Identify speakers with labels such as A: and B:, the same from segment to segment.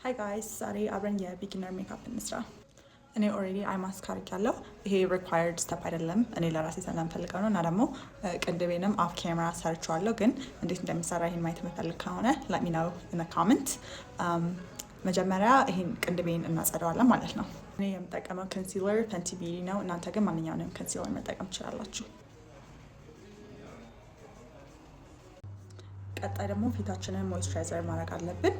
A: ሃይ ጋይስ ዛሬ አብረን የቢጊነር ሜካፕ እንስራ። እኔ ኦልሬዲ አይ ማስክ አድርጌያለሁ። ይሄ ሪኳየርድ ስቴፕ አይደለም፣ እኔ ለራሴ ስለምፈልገው ነው። እና ደግሞ ቅንድቤንም ኦፍ ካሜራ ሰርቼዋለሁ፣ ግን እንዴት እንደሚሰራ ይሄን ማየት የምፈልግ ከሆነ ሌት ሚ ኖው ኢን ኮሜንት። መጀመሪያ ይሄን ቅንድቤን እናጸደዋለን ማለት ነው። እኔ የምጠቀመው ኮንሲለር ፌንቲ ቢዩቲ ነው። እናንተ ግን ማንኛውንም ኮንሲለር መጠቀም ትችላላችሁ። ቀጣይ ደግሞ ፊታችንን ሞይስቸራይዘር ማድረግ አለብን።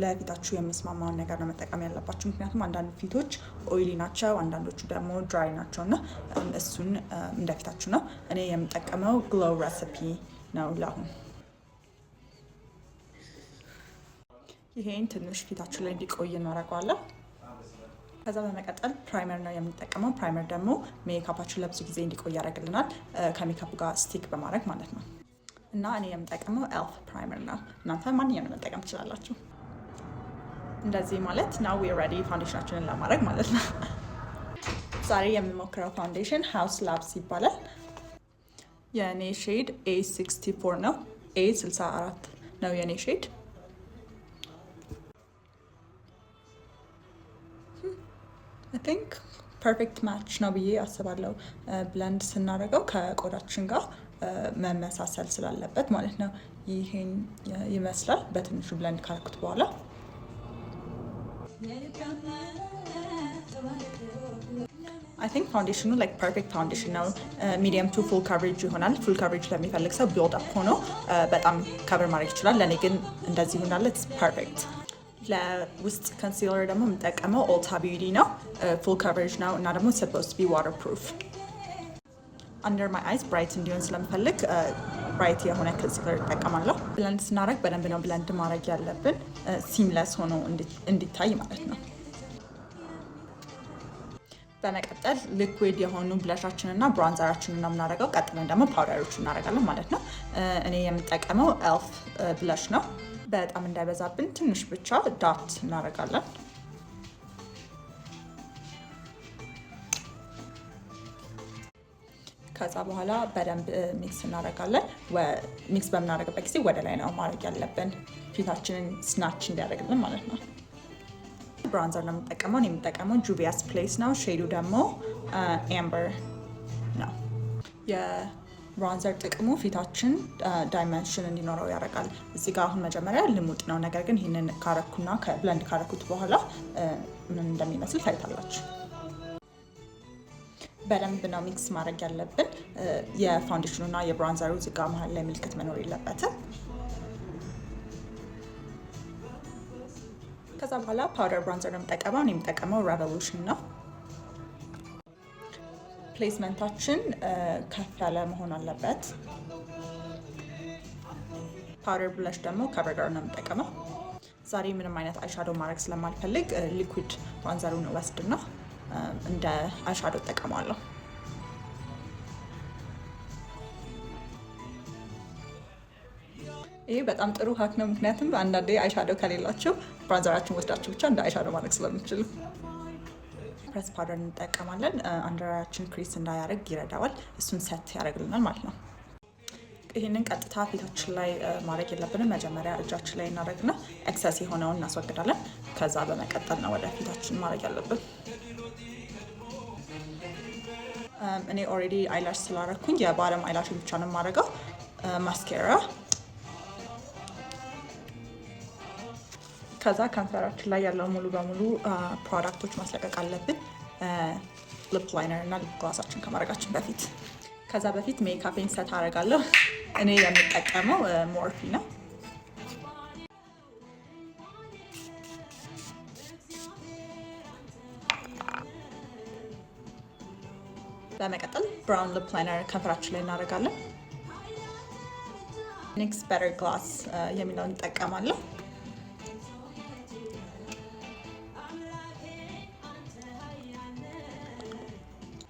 A: ለፊታችሁ የሚስማማውን ነገር ነው መጠቀም ያለባችሁ። ምክንያቱም አንዳንድ ፊቶች ኦይሊ ናቸው፣ አንዳንዶቹ ደግሞ ድራይ ናቸው እና እሱን እንደ ፊታችሁ ነው። እኔ የምጠቀመው ግሎው ሬሲፒ ነው ለአሁን። ይሄን ትንሽ ፊታችሁ ላይ እንዲቆይ እናደርገዋለን። ከዛ በመቀጠል ፕራይመር ነው የምንጠቀመው። ፕራይመር ደግሞ ሜካፓችን ለብዙ ጊዜ እንዲቆይ ያደርግልናል፣ ከሜካፑ ጋር ስቲክ በማድረግ ማለት ነው። እና እኔ የምጠቀመው ኤልፍ ፕራይመር ነው። እናንተ ማንኛውንም መጠቀም ትችላላችሁ። እንደዚህ ማለት ናው ዊ ሬዲ ፋውንዴሽናችንን ለማድረግ ማለት ነው። ዛሬ የምሞክረው ፋውንዴሽን ሃውስ ላብስ ይባላል። የኔ ሼድ A64 ነው። A64 ነው የኔ ሼድ። አይ ቲንክ ፐርፌክት ማች ነው ብዬ አስባለሁ። ብለንድ ስናደርገው ከቆዳችን ጋር መመሳሰል ስላለበት ማለት ነው። ይሄን ይመስላል በትንሹ ብለንድ ካረኩት በኋላ። አይ ቲንክ ፋውንዴሽኑ ላይክ ፐርፌክት ፋውንዴሽን ነው። ሚዲየም ቱ ፉል ካቨሬጅ ይሆናል። ፉል ካቨሬጅ ለሚፈልግ ሰው ቢልድ አፕ ሆኖ በጣም ከቨር ማድረግ ይችላል። ለእኔ ግን እንደዚህ ሆናለ ፐርፌክት። ለውስጥ ኮንሲለር ደግሞ የምጠቀመው ኦልታ ቢዩቲ ነው። ፉል ካቨሬጅ ነው እና ደግሞ ሰፖዝ ቢ ዋተር ፕሩፍ። አንደር ማይ አይስ ብራይት እንዲሆን ስለምፈልግ ብራይት የሆነ ኮንሲለር እጠቀማለሁ። ብለንድ ስናደርግ በደንብ ነው ብለንድ ማድረግ ያለብን፣ ሲምለስ ሆኖ እንዲታይ ማለት ነው። በመቀጠል ሊኩዊድ የሆኑ ብለሻችንን እና ብሮንዘራችንን ነው የምናደርገው። ቀጥለን ደግሞ ፓውደሮች እናደርጋለን ማለት ነው። እኔ የምጠቀመው ኤልፍ ብለሽ ነው። በጣም እንዳይበዛብን ትንሽ ብቻ ዳት እናደርጋለን። ከዛ በኋላ በደንብ ሚክስ እናደርጋለን። ሚክስ በምናደርግበት ጊዜ ወደ ላይ ነው ማድረግ ያለብን፣ ፊታችንን ስናች እንዲያደርግልን ማለት ነው። ብራንዘር ነው የምጠቀመው። እኔ የምጠቀመው ጁቪያስ ፕሌስ ነው። ሼዱ ደግሞ አምበር ነው። የብራንዘር ጥቅሙ ፊታችን ዳይመንሽን እንዲኖረው ያደርጋል። እዚህ ጋር አሁን መጀመሪያ ልሙጥ ነው፣ ነገር ግን ይህንን ካረኩና ብለንድ ካረኩት በኋላ ምን እንደሚመስል ታይታላችሁ። በደንብ ነው ሚክስ ማድረግ ያለብን። የፋውንዴሽኑና የብራንዘሩ እዚህ ጋር መሀል ላይ ምልክት መኖር የለበትም። ከዛ በኋላ ፓውደር ብራንዘር ነው የምጠቀመው። እኔ የምጠቀመው ሬቮሉሽን ነው። ፕሌስመንታችን ከፍ ያለ መሆን አለበት። ፓውደር ብለሽ ደግሞ ከቨርጋር ነው የምጠቀመው። ዛሬ ምንም አይነት አይሻዶ ማድረግ ስለማልፈልግ ሊኩዊድ ብራንዘሩን ወስድና እንደ አይሻዶ እጠቀማለሁ። ይሄ በጣም ጥሩ ሀክ ነው፣ ምክንያቱም አንዳንዴ አይሻዶ ከሌላችሁ ብራንዘራችን ወስዳችሁ ብቻ እንደ አይሻዶ ማድረግ ስለምችሉ። ፕረስ ፓውደር እንጠቀማለን። አንደራችን ክሪስ እንዳያደርግ ይረዳዋል። እሱን ሰት ያደርግልናል ማለት ነው። ይህንን ቀጥታ ፊታችን ላይ ማድረግ የለብንም። መጀመሪያ እጃችን ላይ እናደርግና ኤክሰስ የሆነውን እናስወግዳለን። ከዛ በመቀጠል ነው ወደ ፊታችን ማድረግ ያለብን። እኔ ኦልሬዲ አይላሽ ስላደረኩኝ የባለም አይላሽ ብቻ ነው የማደርገው። ማስኬራ፣ ከዛ ከንፈራችን ላይ ያለው ሙሉ በሙሉ ፕሮዳክቶች ማስለቀቅ አለብን፣ ሊፕ ላይነር እና ሊፕ ግላሳችን ከማድረጋችን በፊት። ከዛ በፊት ሜካፔን ሰት አደርጋለሁ። እኔ የምጠቀመው ሞርፊ ነው። በመቀጠል ብራውን ሊፕ ላይነር ከንፈራችን ላይ እናደርጋለን። ኒክስ በተር ግላስ የሚለውን እንጠቀማለሁ።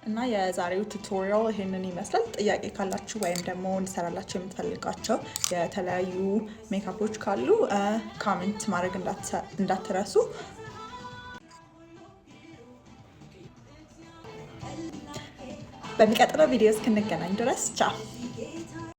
A: እና የዛሬው ቱቶሪያል ይሄንን ይመስላል። ጥያቄ ካላችሁ ወይም ደግሞ እንድሰራላችሁ የምትፈልጋቸው የተለያዩ ሜካፖች ካሉ ካሜንት ማድረግ እንዳትረሱ። በሚቀጥለው ቪዲዮ እስክንገናኝ ድረስ ቻው።